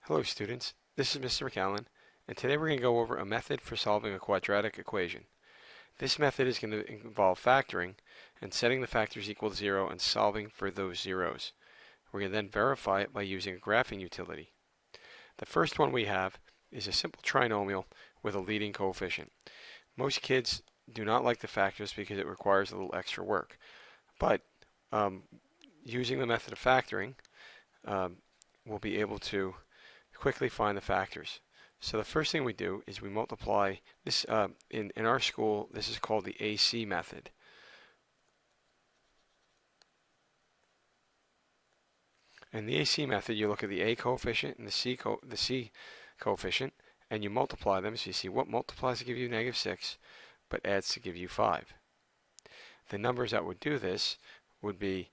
Hello students, this is Mr. McAllen, and today we're going to go over a method for solving a quadratic equation. This method is going to involve factoring and setting the factors equal to 0 and solving for those zeros. We're going to then verify it by using a graphing utility. The first one we have is a simple trinomial with a leading coefficient. Most kids do not like the factors because it requires a little extra work, but using the method of factoring, we'll be able to quickly find the factors. So the first thing we do is we multiply this. In our school, this is called the AC method. In the AC method, you look at the A coefficient and the C coefficient, and you multiply them. So you see what multiplies to give you -6, but adds to give you 5. The numbers that would do this would be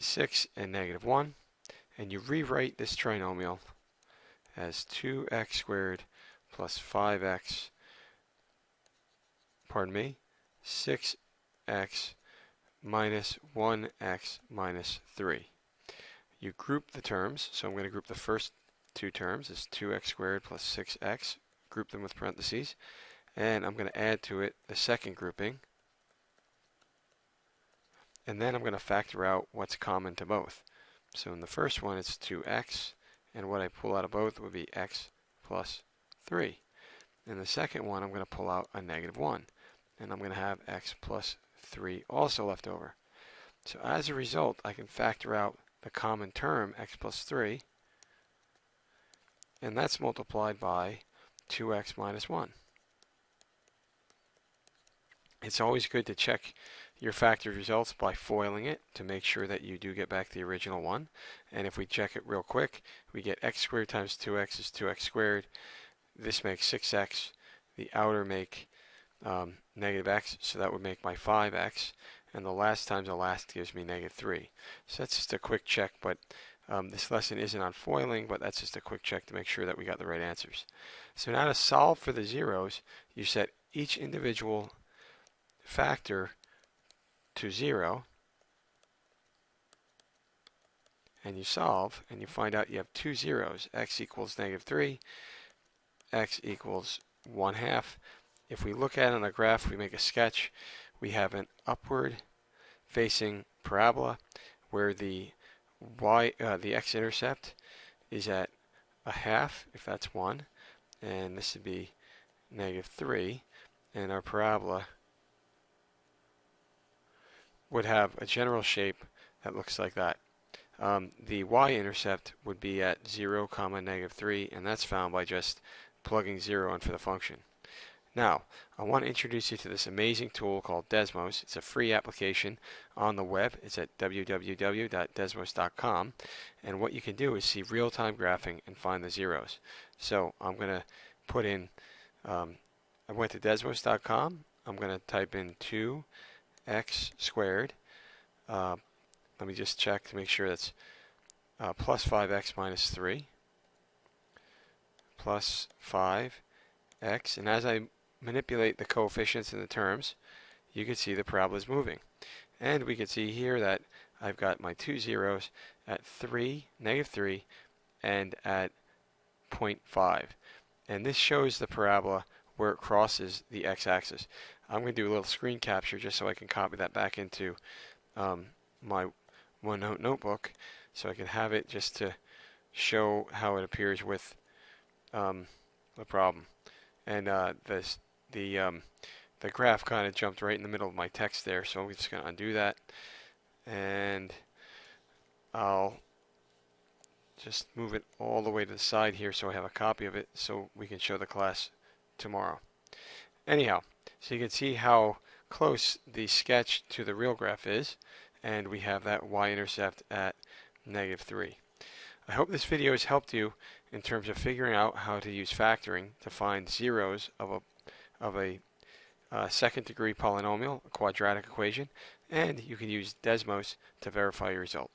6 and -1. And you rewrite this trinomial as 2x squared plus 5x, 6x minus 1x minus 3. You group the terms, so I'm going to group the first two terms as 2x squared plus 6x, group them with parentheses, and I'm going to add to it the second grouping, and then I'm going to factor out what's common to both. So in the first one, it's 2x, and what I pull out of both would be x plus 3. In the second one, I'm going to pull out a -1, and I'm going to have x plus 3 also left over. So as a result, I can factor out the common term, x plus 3, and that's multiplied by 2x minus 1. It's always good to check your factored results by foiling it to make sure that you do get back the original one. And if we check it real quick, we get x squared times 2x is 2x squared. This makes 6x. The outer make -x, so that would make my 5x. And the last times the last gives me -3. So that's just a quick check, but this lesson isn't on foiling, but that's just a quick check to make sure that we got the right answers. So now to solve for the zeros, you set each individual factor to 0, and you solve, and you find out you have two zeros. X equals -3, x equals 1/2. If we look at it on a graph, we make a sketch, we have an upward facing parabola where the x-intercept is at 1/2, if that's 1, and this would be -3, and our parabola would have a general shape that looks like that. The y-intercept would be at 0, -3, and that's found by just plugging 0 in for the function. Now, I want to introduce you to this amazing tool called Desmos. It's a free application on the web. It's at www.desmos.com, and what you can do is see real-time graphing and find the zeros. So I'm going to put in, I went to desmos.com, I'm going to type in 2x squared. Let me just check to make sure that's plus 5x minus 3 plus 5x, and as I manipulate the coefficients in the terms, you can see the parabola is moving. And we can see here that I've got my two zeros at -3, and at 0.5. And this shows the parabola where it crosses the x-axis. I'm going to do a little screen capture just so I can copy that back into my OneNote notebook, so I can have it just to show how it appears with the problem. And the graph kind of jumped right in the middle of my text there, so I'm just going to undo that, and I'll just move it all the way to the side here so I have a copy of it so we can show the class tomorrow. Anyhow, so you can see how close the sketch to the real graph is, and we have that y-intercept at -3. I hope this video has helped you in terms of figuring out how to use factoring to find zeros of a second degree polynomial, a quadratic equation, and you can use Desmos to verify your result.